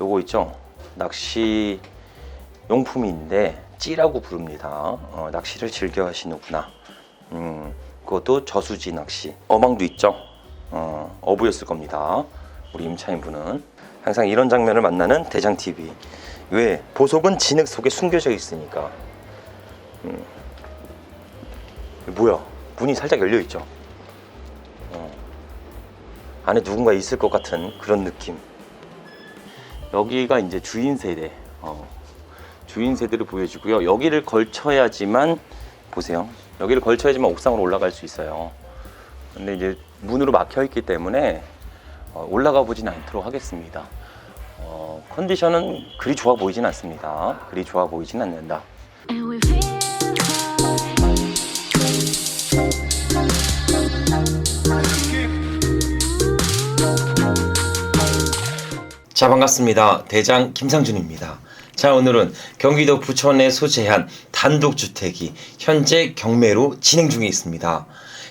요거 있죠? 낚시 용품인데 찌라고 부릅니다. 낚시를 즐겨 하시는구나. 그것도 저수지 낚시. 어망도 있죠? 어부였을 겁니다. 우리 임차인 분은. 항상 이런 장면을 만나는 대장TV. 왜? 보석은 진흙 속에 숨겨져 있으니까. 뭐야? 문이 살짝 열려 있죠? 안에 누군가 있을 것 같은 그런 느낌. 여기가 이제 주인 세대. 주인 세대를 보여주고요. 여기를 걸쳐야지만, 보세요. 여기를 걸쳐야지만 옥상으로 올라갈 수 있어요. 근데 이제 문으로 막혀 있기 때문에 올라가 보진 않도록 하겠습니다. 컨디션은 그리 좋아 보이진 않습니다. 그리 좋아 보이진 않는다. 자, 반갑습니다. 대장 김상준입니다. 자, 오늘은 경기도 부천에 소재한 단독주택이 현재 경매로 진행 중에 있습니다.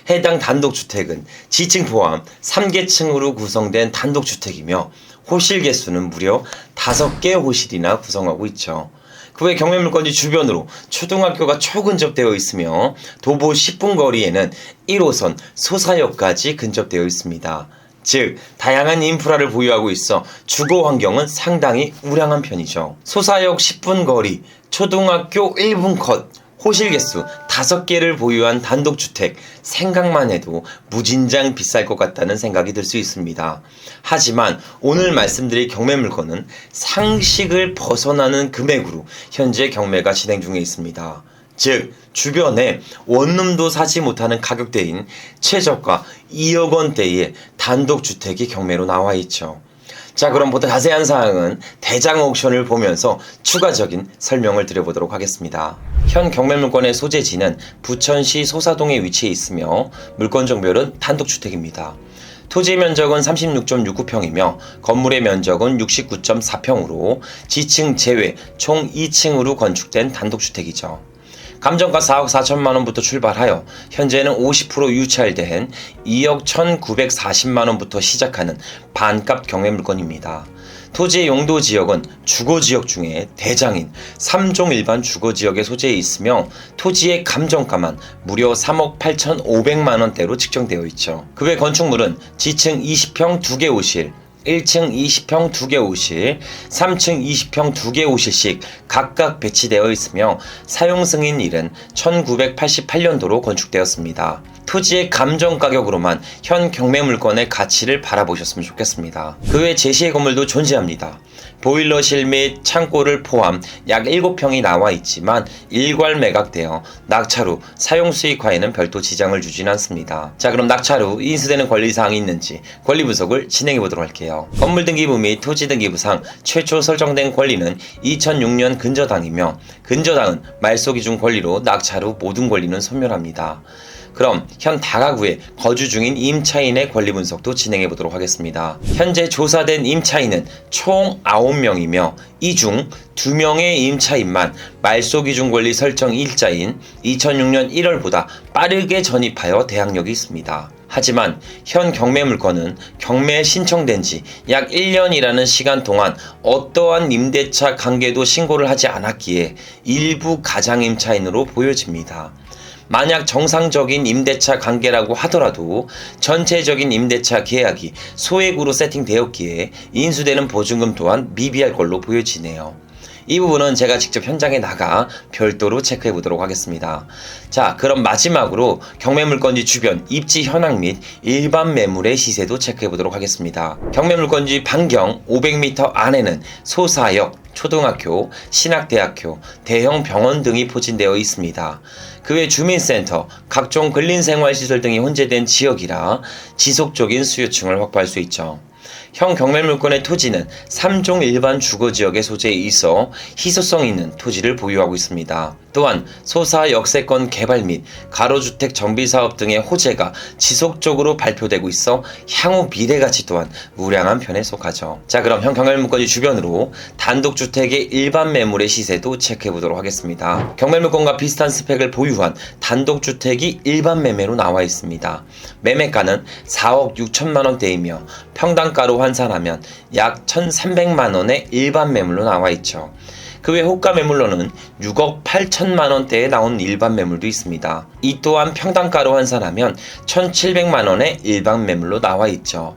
해당 단독주택은 지층 포함 3개층으로 구성된 단독주택이며 호실 개수는 무려 5개 호실이나 구성하고 있죠. 그 외 경매 물건지 주변으로 초등학교가 초근접되어 있으며 도보 10분 거리에는 1호선 소사역까지 근접되어 있습니다. 즉 다양한 인프라를 보유하고 있어 주거 환경은 상당히 우량한 편이죠. 소사역 10분 거리, 초등학교 1분 컷, 호실 개수 5개를 보유한 단독주택, 생각만 해도 무진장 비쌀 것 같다는 생각이 들 수 있습니다. 하지만 오늘 말씀드릴 경매 물건은 상식을 벗어나는 금액으로 현재 경매가 진행 중에 있습니다. 즉 주변에 원룸도 사지 못하는 가격대인 최저가 2억 원대의 단독주택이 경매로 나와 있죠. 자, 그럼 보다 자세한 사항은 대장 옥션을 보면서 추가적인 설명을 드려보도록 하겠습니다. 현 경매 물건의 소재지는 부천시 소사동에 위치해 있으며 물건 종별은 단독주택입니다. 토지 면적은 36.69평이며 건물의 면적은 69.4평으로 지층 제외 총 2층으로 건축된 단독주택이죠. 감정가 4억 4천만원부터 출발하여 현재는 50% 유찰된 2억 1,940만원부터 시작하는 반값 경매 물건입니다. 토지의 용도 지역은 주거지역 중에 대장인 3종 일반 주거지역에 소재해 있으며 토지의 감정가만 무려 3억 8,500만원대로 측정되어 있죠. 그 외 건축물은 지층 20평 2개 호실, 1층 20평 2개 호실, 3층 20평 2개 호실씩 각각 배치되어 있으며 사용 승인일은 1988년도로 건축되었습니다. 토지의 감정 가격으로만 현 경매 물건의 가치를 바라보셨으면 좋겠습니다. 그 외 제시의 건물도 존재합니다. 보일러실 및 창고를 포함 약 7평이 나와 있지만 일괄 매각되어 낙찰 후 사용 수익화에는 별도 지장을 주진 않습니다. 자, 그럼 낙찰 후 인수되는 권리사항이 있는지 권리 분석을 진행해 보도록 할게요. 건물 등기부 및 토지 등기부상 최초 설정된 권리는 2006년 근저당이며 근저당은 말소 기준 권리로 낙찰 후 모든 권리는 소멸합니다. 그럼 현 다가구에 거주 중인 임차인의 권리 분석도 진행해 보도록 하겠습니다. 현재 조사된 임차인은 총 9명이며 이 중 2명의 임차인만 말소 기준 권리 설정 일자인 2006년 1월보다 빠르게 전입하여 대항력이 있습니다. 하지만 현 경매 물건은 경매에 신청된 지 약 1년이라는 시간 동안 어떠한 임대차 관계도 신고를 하지 않았기에 일부 가장 임차인으로 보여집니다. 만약 정상적인 임대차 관계라고 하더라도 전체적인 임대차 계약이 소액으로 세팅되었기에 인수되는 보증금 또한 미비할 걸로 보여지네요. 이 부분은 제가 직접 현장에 나가 별도로 체크해 보도록 하겠습니다. 자, 그럼 마지막으로 경매 물건지 주변 입지 현황 및 일반 매물의 시세도 체크해 보도록 하겠습니다. 경매 물건지 반경 500m 안에는 소사역, 초등학교, 신학대학교, 대형 병원 등이 포진되어 있습니다. 그 외 주민센터, 각종 근린생활시설 등이 혼재된 지역이라 지속적인 수요층을 확보할 수 있죠. 현 경매 물건의 토지는 3종 일반 주거지역에 소재해 있어 희소성 있는 토지를 보유하고 있습니다. 또한 소사 역세권 개발 및 가로주택 정비사업 등의 호재가 지속적으로 발표되고 있어 향후 미래가치 또한 우량한 편에 속하죠. 자, 그럼 현 경매 물건지 주변으로 단독주택의 일반 매물의 시세도 체크해 보도록 하겠습니다. 경매 물건과 비슷한 스펙을 보유한 단독주택이 일반 매매로 나와 있습니다. 매매가는 4억 6천만원대이며 평당가로 환산하면 약 1,300만 원의 일반 매물로 나와 있죠. 그 외 호가 매물로는 6억 8천만 원대에 나온 일반 매물도 있습니다. 이 또한 평당가로 환산하면 1,700만 원의 일반 매물로 나와 있죠.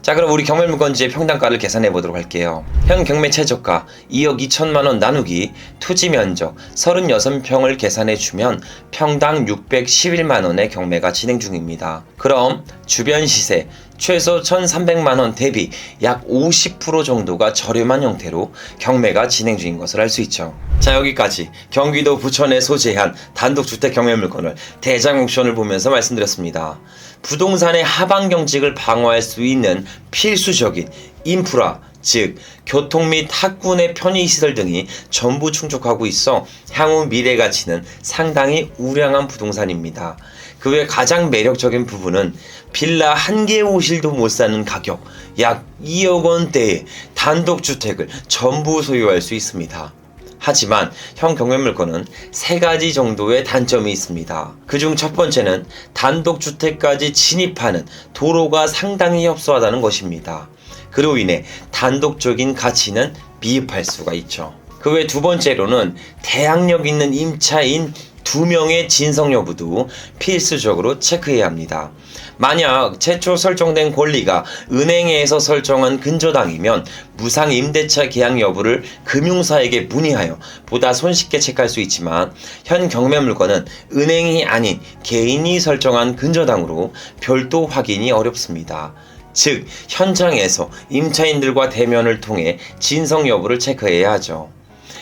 자, 그럼 우리 경매물건지의 평당가를 계산해 보도록 할게요. 현 경매 최저가 2억 2천만 원 나누기 토지 면적 36평을 계산해 주면 평당 611만 원의 경매가 진행 중입니다. 그럼 주변 시세 최소 1,300만 원 대비 약 50% 정도가 저렴한 형태로 경매가 진행 중인 것을 알 수 있죠. 자, 여기까지 경기도 부천에 소재한 단독주택 경매물건을 대장 옥션을 보면서 말씀드렸습니다. 부동산의 하방 경직을 방어할 수 있는 필수적인 인프라, 즉 교통 및 학군의 편의시설 등이 전부 충족하고 있어 향후 미래 가치는 상당히 우량한 부동산입니다. 그 외 가장 매력적인 부분은 빌라 한 개 호실도 못 사는 가격 약 2억 원대의 단독주택을 전부 소유할 수 있습니다. 하지만 현 경매물건은 3가지 정도의 단점이 있습니다. 그중 첫 번째는 단독주택까지 진입하는 도로가 상당히 협소하다는 것입니다. 그로 인해 단독적인 가치는 미흡할 수가 있죠. 그 외 두 번째로는 대항력 있는 임차인 2명의 진성 여부도 필수적으로 체크해야 합니다. 만약 최초 설정된 권리가 은행에서 설정한 근저당이면 무상 임대차 계약 여부를 금융사에게 문의하여 보다 손쉽게 체크할 수 있지만 현 경매물건은 은행이 아닌 개인이 설정한 근저당으로 별도 확인이 어렵습니다. 즉 현장에서 임차인들과 대면을 통해 진성 여부를 체크해야 하죠.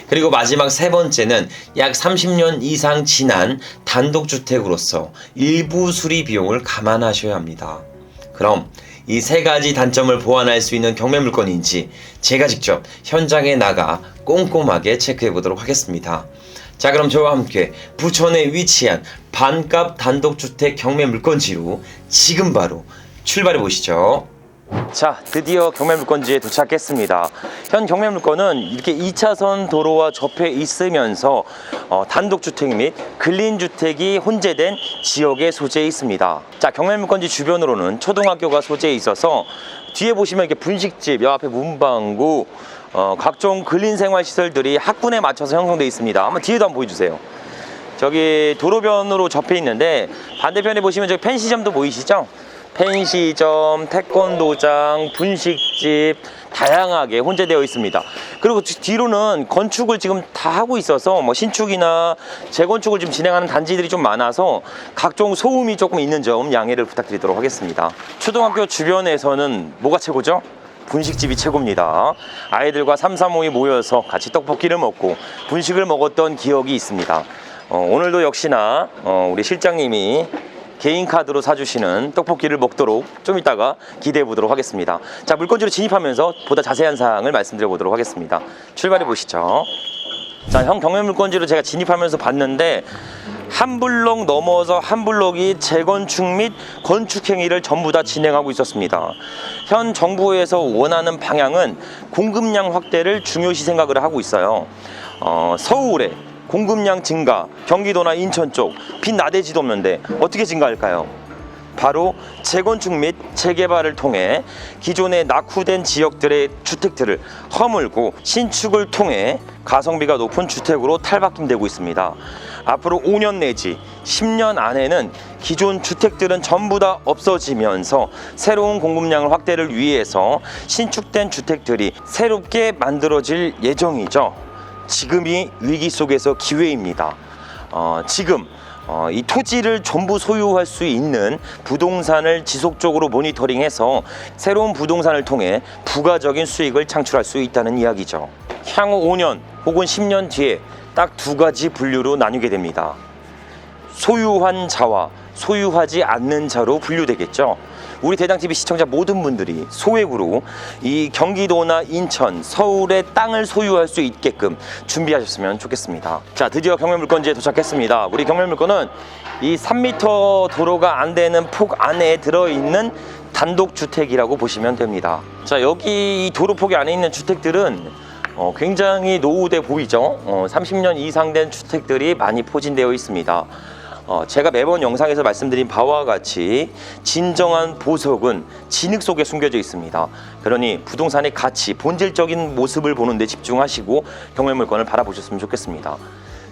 그리고 마지막 세 번째는 약 30년 이상 지난 단독주택으로서 일부 수리 비용을 감안하셔야 합니다. 그럼 이 3가지 단점을 보완할 수 있는 경매물건인지 제가 직접 현장에 나가 꼼꼼하게 체크해 보도록 하겠습니다. 자, 그럼 저와 함께 부천에 위치한 반값 단독주택 경매물건지로 지금 바로 출발해 보시죠. 자, 드디어 경매물건지에 도착했습니다. 현 경매물건은 이렇게 2차선 도로와 접해 있으면서 단독주택 및 근린주택이 혼재된 지역에 소재해 있습니다. 자, 경매물건지 주변으로는 초등학교가 소재해 있어서 뒤에 보시면 이렇게 분식집, 여 앞에 문방구, 각종 근린생활시설들이 학군에 맞춰서 형성되어 있습니다. 한번 뒤에도 한번 보여주세요. 저기 도로변으로 접해 있는데 반대편에 보시면 저기 펜시점도 보이시죠? 펜시점, 태권도장, 분식집 다양하게 혼재되어 있습니다. 그리고 뒤로는 건축을 지금 다 하고 있어서 뭐 신축이나 재건축을 지금 진행하는 단지들이 좀 많아서 각종 소음이 조금 있는 점 양해를 부탁드리도록 하겠습니다. 초등학교 주변에서는 뭐가 최고죠? 분식집이 최고입니다. 아이들과 삼삼오이 모여서 같이 떡볶이를 먹고 분식을 먹었던 기억이 있습니다. 오늘도 역시나 우리 실장님이 개인 카드로 사주시는 떡볶이를 먹도록 좀 이따가 기대해 보도록 하겠습니다. 자, 물건지로 진입하면서 보다 자세한 사항을 말씀드려 보도록 하겠습니다. 출발해 보시죠. 자, 현 경매물건지로 제가 진입하면서 봤는데 한 블록 넘어서 한 블록이 재건축 및 건축 행위를 전부 다 진행하고 있었습니다. 현 정부에서 원하는 방향은 공급량 확대를 중요시 생각을 하고 있어요. 서울에 공급량 증가, 경기도나 인천 쪽 빈 나대지도 없는데 어떻게 증가할까요? 바로 재건축 및 재개발을 통해 기존의 낙후된 지역들의 주택들을 허물고 신축을 통해 가성비가 높은 주택으로 탈바꿈되고 있습니다. 앞으로 5년 내지 10년 안에는 기존 주택들은 전부 다 없어지면서 새로운 공급량을 확대를 위해서 신축된 주택들이 새롭게 만들어질 예정이죠. 지금이 위기 속에서 기회입니다. 지금 이 토지를 전부 소유할 수 있는 부동산을 지속적으로 모니터링해서 새로운 부동산을 통해 부가적인 수익을 창출할 수 있다는 이야기죠. 향후 5년 혹은 10년 뒤에 딱 2가지 분류로 나뉘게 됩니다. 소유한 자와 소유하지 않는 자로 분류되겠죠. 우리 대장TV 시청자 모든 분들이 소액으로 이 경기도나 인천, 서울의 땅을 소유할 수 있게끔 준비하셨으면 좋겠습니다. 자, 드디어 경매물건지에 도착했습니다. 우리 경매물건은 이 3m 도로가 안 되는 폭 안에 들어있는 단독주택이라고 보시면 됩니다. 자, 여기 이 도로폭이 안에 있는 주택들은 굉장히 노후돼 보이죠. 30년 이상 된 주택들이 많이 포진되어 있습니다. 제가 매번 영상에서 말씀드린 바와 같이 진정한 보석은 진흙 속에 숨겨져 있습니다. 그러니 부동산의 가치, 본질적인 모습을 보는 데 집중하시고 경매물건을 바라보셨으면 좋겠습니다.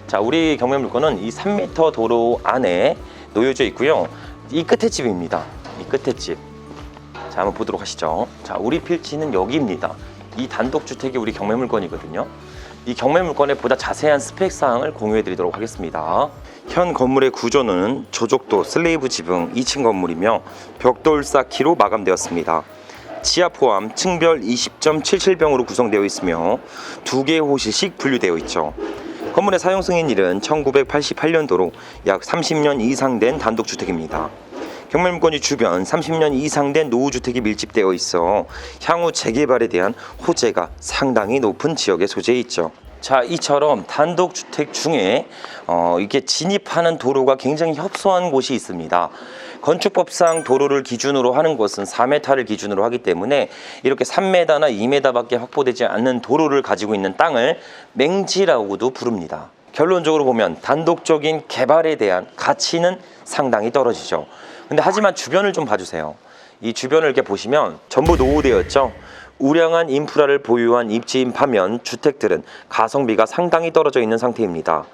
자, 우리 경매물건은 이 3m 도로 안에 놓여져 있고요. 이 끝에 집입니다. 이 끝에 집. 자, 한번 보도록 하시죠. 자, 우리 필지는 여기입니다. 이 단독주택이 우리 경매물건이거든요. 이 경매물건의 보다 자세한 스펙 사항을 공유해 드리도록 하겠습니다. 현 건물의 구조는 조족도, 슬레이브 지붕 2층 건물이며 벽돌 쌓기로 마감되었습니다. 지하 포함 층별 20.77평으로 구성되어 있으며 2개의 호실씩 분류되어 있죠. 건물의 사용 승인일은 1988년도로 약 30년 이상 된 단독주택입니다. 경매물건이 주변 30년 이상 된 노후주택이 밀집되어 있어 향후 재개발에 대한 호재가 상당히 높은 지역에 소재해 있죠. 자, 이처럼 단독주택 중에 이렇게 진입하는 도로가 굉장히 협소한 곳이 있습니다. 건축법상 도로를 기준으로 하는 곳은 4m를 기준으로 하기 때문에 이렇게 3m나 2m밖에 확보되지 않는 도로를 가지고 있는 땅을 맹지라고도 부릅니다. 결론적으로 보면 단독적인 개발에 대한 가치는 상당히 떨어지죠. 근데 하지만 주변을 좀 봐주세요. 이 주변을 이렇게 보시면 전부 노후되었죠. 우량한 인프라를 보유한 입지인 반면 주택들은 가성비가 상당히 떨어져 있는 상태입니다.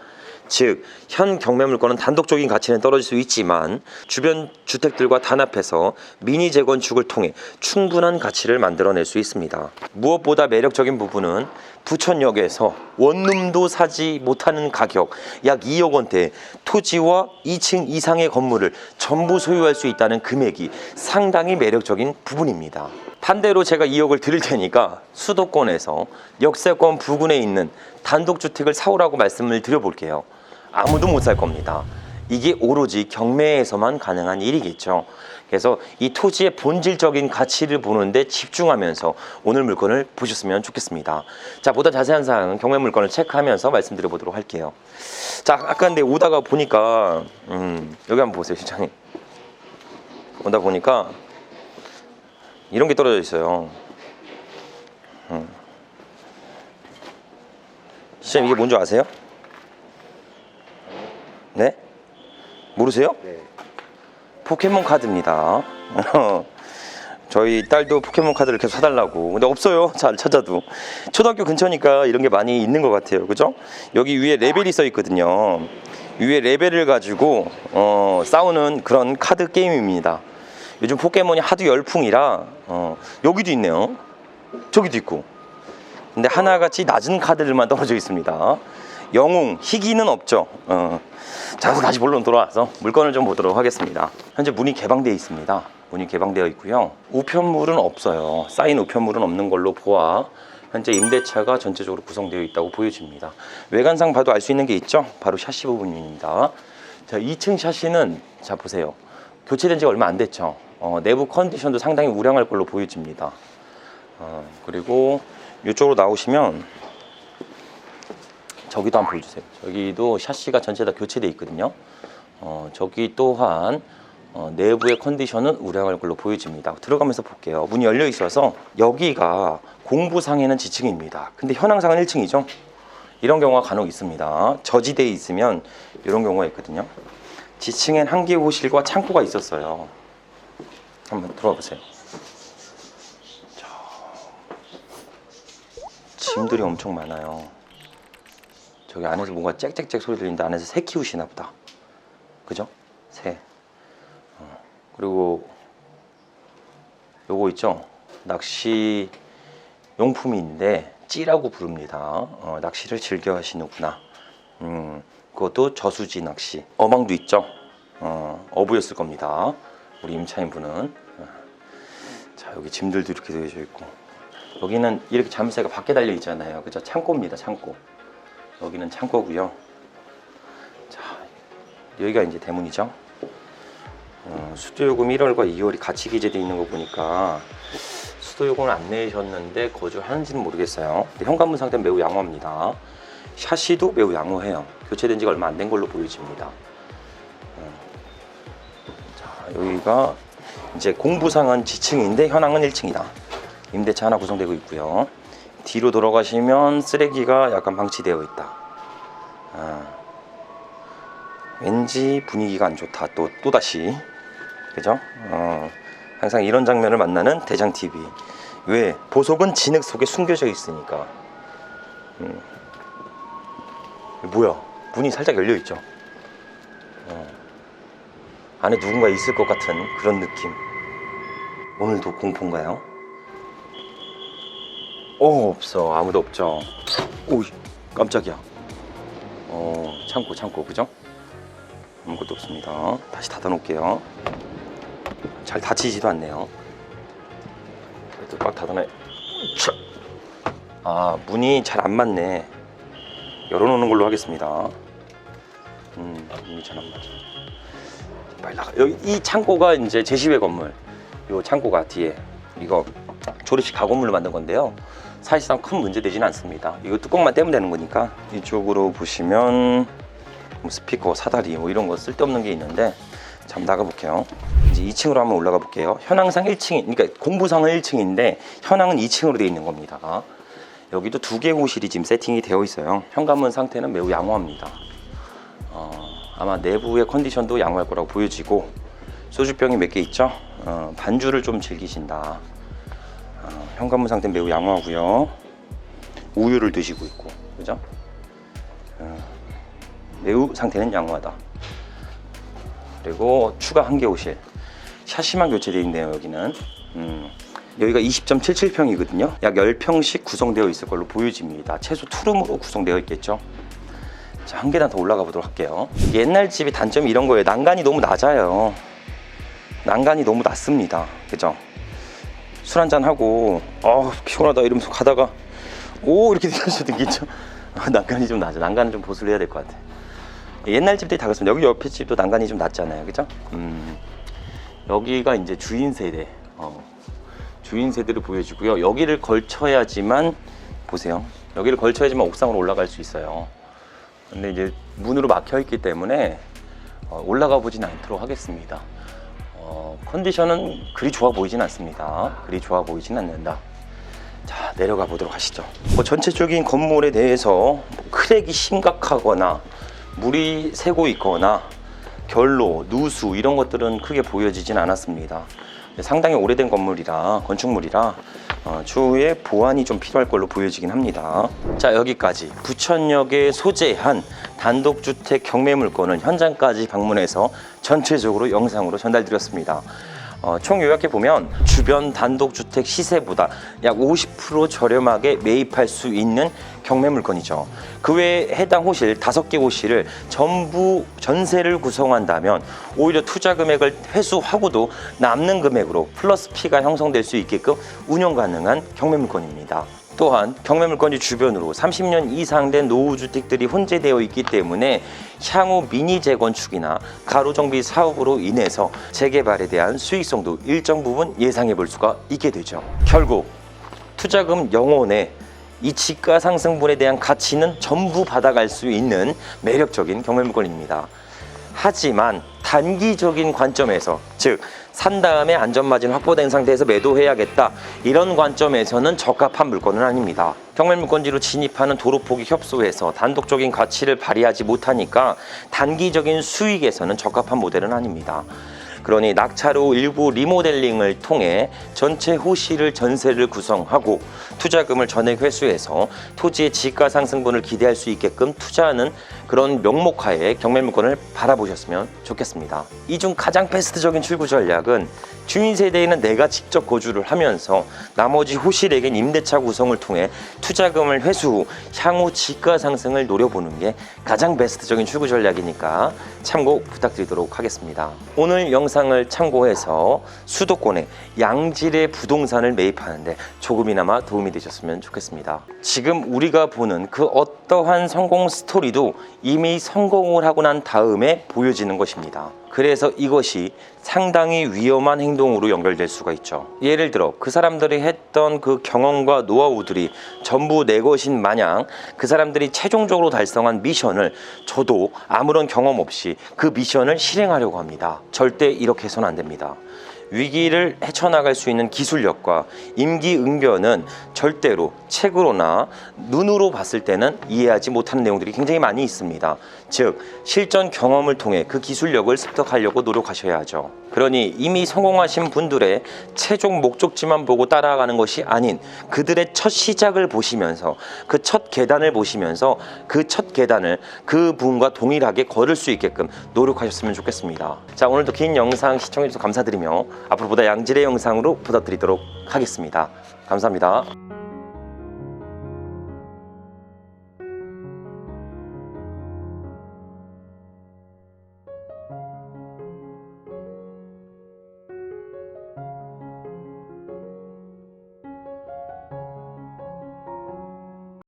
즉, 현 경매물건은 단독적인 가치는 떨어질 수 있지만 주변 주택들과 단합해서 미니 재건축을 통해 충분한 가치를 만들어낼 수 있습니다. 무엇보다 매력적인 부분은 부천역에서 원룸도 사지 못하는 가격 약 2억 원대 토지와 2층 이상의 건물을 전부 소유할 수 있다는 금액이 상당히 매력적인 부분입니다. 반대로 제가 2억을 드릴 테니까 수도권에서 역세권 부근에 있는 단독주택을 사오라고 말씀을 드려볼게요. 아무도 못 살 겁니다. 이게 오로지 경매에서만 가능한 일이겠죠. 그래서 이 토지의 본질적인 가치를 보는데 집중하면서 오늘 물건을 보셨으면 좋겠습니다. 자, 보다 자세한 사항은 경매 물건을 체크하면서 말씀드려보도록 할게요. 자, 아까 근데 오다가 보니까 여기 한번 보세요, 실장님. 오다 보니까 이런 게 떨어져 있어요. 실장님, 이게 뭔지 아세요? 네? 모르세요? 네. 포켓몬 카드입니다. 저희 딸도 포켓몬 카드를 계속 사달라고. 근데 없어요. 잘 찾아도. 초등학교 근처니까 이런 게 많이 있는 것 같아요. 그죠? 여기 위에 레벨이 써 있거든요. 위에 레벨을 가지고 싸우는 그런 카드 게임입니다. 요즘 포켓몬이 하도 열풍이라 여기도 있네요. 저기도 있고. 근데 하나같이 낮은 카드들만 떨어져 있습니다. 영웅, 희귀는 없죠. 자, 그래서 다시 본론 돌아와서 물건을 좀 보도록 하겠습니다. 현재 문이 개방되어 있습니다. 문이 개방되어 있고요. 우편물은 없어요. 쌓인 우편물은 없는 걸로 보아 현재 임대차가 전체적으로 구성되어 있다고 보여집니다. 외관상 봐도 알 수 있는 게 있죠. 바로 샤시 부분입니다. 자, 2층 샤시는 자 보세요. 교체된 지가 얼마 안 됐죠. 내부 컨디션도 상당히 우량할 걸로 보여집니다. 그리고 이쪽으로 나오시면 저기도 한번 보여주세요. 저기도 샤시가 전체 다 교체되어 있거든요. 저기 또한 내부의 컨디션은 우량할 걸로 보여집니다. 들어가면서 볼게요. 문이 열려 있어서 여기가 공부상에는 지층입니다. 근데 현황상은 1층이죠. 이런 경우가 간혹 있습니다. 저지대에 있으면 이런 경우가 있거든요. 지층엔 한 개의 호실과 창고가 있었어요. 한번 들어와 보세요. 자, 짐들이 엄청 많아요. 저기 안에서 뭔가 짹짹짹 소리 들리는데 안에서 새 키우시나 보다. 그죠? 새. 그리고 요거 있죠? 낚시 용품인데 찌라고 부릅니다. 낚시를 즐겨 하시는구나. 그것도 저수지 낚시. 어망도 있죠? 어부였을 겁니다. 우리 임차인 분은. 자, 여기 짐들도 이렇게 되어져 있고. 여기는 이렇게 자물쇠가 밖에 달려 있잖아요. 그죠? 창고입니다. 창고. 여기는 창고고요. 자, 여기가 이제 대문이죠. 수도요금 1월과 2월이 같이 기재되어 있는 거 보니까 수도요금을 안 내셨는데 거주하는지는 모르겠어요. 근데 현관문 상태는 매우 양호합니다. 샤시도 매우 양호해요. 교체된 지가 얼마 안 된 걸로 보여집니다. 자, 여기가 이제 공부상은 지층인데 현황은 1층이다. 임대차 하나 구성되고 있고요. 뒤로 돌아가시면 쓰레기가 약간 방치되어 있다. 왠지 분위기가 안 좋다. 또다시. 그죠? 항상 이런 장면을 만나는 대장TV. 왜? 보석은 진흙 속에 숨겨져 있으니까. 뭐야? 문이 살짝 열려있죠? 안에 누군가 있을 것 같은 그런 느낌. 오늘도 공포인가요? 없어. 아무도 없죠. 오, 깜짝이야. 창고, 그죠? 아무것도 없습니다. 다시 닫아 놓을게요. 잘 닫히지도 않네요. 그래도 꽉 닫아놔요. 문이 잘 안 맞네. 열어놓는 걸로 하겠습니다. 문이 잘 안 맞아. 빨리 나가. 여기 이 창고가 이제 제10의 건물. 요 창고가 뒤에 이거 조립식 가건물로 만든 건데요. 사실상 큰 문제 되진 않습니다. 이거 뚜껑만 떼면 되는 거니까. 이쪽으로 보시면 뭐 스피커, 사다리 뭐 이런 거 쓸데없는 게 있는데 잠 나가 볼게요. 이제 2층으로 한번 올라가 볼게요. 현황상 1층, 그러니까 공부상은 1층인데 현황은 2층으로 되어 있는 겁니다. 여기도 2개의 호실이 지금 세팅이 되어 있어요. 현관문 상태는 매우 양호합니다. 아마 내부의 컨디션도 양호할 거라고 보여지고, 소주병이 몇 개 있죠? 반주를 좀 즐기신다. 현관문 상태는 매우 양호하고요. 우유를 드시고 있고, 그죠? 매우 상태는 양호하다. 그리고 추가 한 개 호실, 샤시만 교체되어 있네요. 여기는 여기가 20.77평이거든요 약 10평씩 구성되어 있을 걸로 보여집니다. 최소 투룸으로 구성되어 있겠죠. 자, 한 계단 더 올라가 보도록 할게요. 옛날 집의 단점이 이런 거예요. 난간이 너무 낮아요. 난간이 너무 낮습니다. 그죠? 술 한잔 하고 피곤하다 이러면서 가다가 이렇게 되실 수도 있겠죠. 난간이 좀 낮아. 난간은 좀 보수를 해야 될 것 같아. 옛날 집들이 다 그렇습니다. 여기 옆에 집도 난간이 좀 낮잖아요. 그죠? 여기가 이제 주인 세대. 주인 세대를 보여주고요. 여기를 걸쳐야지만, 보세요. 여기를 걸쳐야지만 옥상으로 올라갈 수 있어요. 근데 이제 문으로 막혀 있기 때문에 올라가 보진 않도록 하겠습니다. 컨디션은 그리 좋아 보이진 않습니다. 그리 좋아 보이진 않는다. 자, 내려가 보도록 하시죠. 전체적인 건물에 대해서 크랙이 심각하거나 물이 새고 있거나 결로, 누수 이런 것들은 크게 보여지진 않았습니다. 상당히 오래된 건물이라, 건축물이라 추후에 보완이 좀 필요할 걸로 보여지긴 합니다. 자, 여기까지 부천역에 소재한 단독주택 경매물건을 현장까지 방문해서 전체적으로 영상으로 전달드렸습니다. 총 요약해 보면 주변 단독주택 시세보다 약 50% 저렴하게 매입할 수 있는 경매물건이죠. 그 외에 해당 호실 5개 호실을 전부 전세를 구성한다면 오히려 투자 금액을 회수하고도 남는 금액으로 플러스 P가 형성될 수 있게끔 운영 가능한 경매물건입니다. 또한 경매물건지 주변으로 30년 이상 된 노후주택들이 혼재되어 있기 때문에 향후 미니 재건축이나 가로정비 사업으로 인해서 재개발에 대한 수익성도 일정 부분 예상해 볼 수가 있게 되죠. 결국 투자금 0원에 이 지가 상승분에 대한 가치는 전부 받아갈 수 있는 매력적인 경매물건입니다. 하지만 단기적인 관점에서, 즉 산 다음에 안전마진 확보된 상태에서 매도해야겠다, 이런 관점에서는 적합한 물건은 아닙니다. 경매물건지로 진입하는 도로폭이 협소해서 단독적인 가치를 발휘하지 못하니까 단기적인 수익에서는 적합한 모델은 아닙니다. 그러니 낙찰 후 일부 리모델링을 통해 전체 호실을 전세를 구성하고 투자금을 전액 회수해서 토지의 지가 상승분을 기대할 수 있게끔 투자하는 그런 명목하에 경매물건을 바라보셨으면 좋겠습니다. 이 중 가장 베스트적인 출구 전략은 주인 세대에는 내가 직접 거주를 하면서 나머지 호실에겐 임대차 구성을 통해 투자금을 회수 후 향후 지가 상승을 노려보는 게 가장 베스트적인 출구 전략이니까 참고 부탁드리도록 하겠습니다. 오늘 영상을 참고해서 수도권의 양질의 부동산을 매입하는데 조금이나마 도움이 되셨으면 좋겠습니다. 지금 우리가 보는 그 어떠한 성공 스토리도 이미 성공을 하고 난 다음에 보여지는 것입니다. 그래서 이것이 상당히 위험한 행동으로 연결될 수가 있죠. 예를 들어 그 사람들이 했던 그 경험과 노하우들이 전부 내 것인 마냥 그 사람들이 최종적으로 달성한 미션을 저도 아무런 경험 없이 그 미션을 실행하려고 합니다. 절대 이렇게 해서는 안 됩니다. 위기를 헤쳐나갈 수 있는 기술력과 임기응변은 절대로 책으로나 눈으로 봤을 때는 이해하지 못하는 내용들이 굉장히 많이 있습니다. 즉, 실전 경험을 통해 그 기술력을 습득하려고 노력하셔야 하죠. 그러니 이미 성공하신 분들의 최종 목적지만 보고 따라가는 것이 아닌 그들의 첫 시작을 보시면서 그 첫 계단을 보시면서 그 첫 계단을 그 분과 동일하게 걸을 수 있게끔 노력하셨으면 좋겠습니다. 자, 오늘도 긴 영상 시청해주셔서 감사드리며 앞으로 보다 양질의 영상으로 부탁드리도록 하겠습니다. 감사합니다.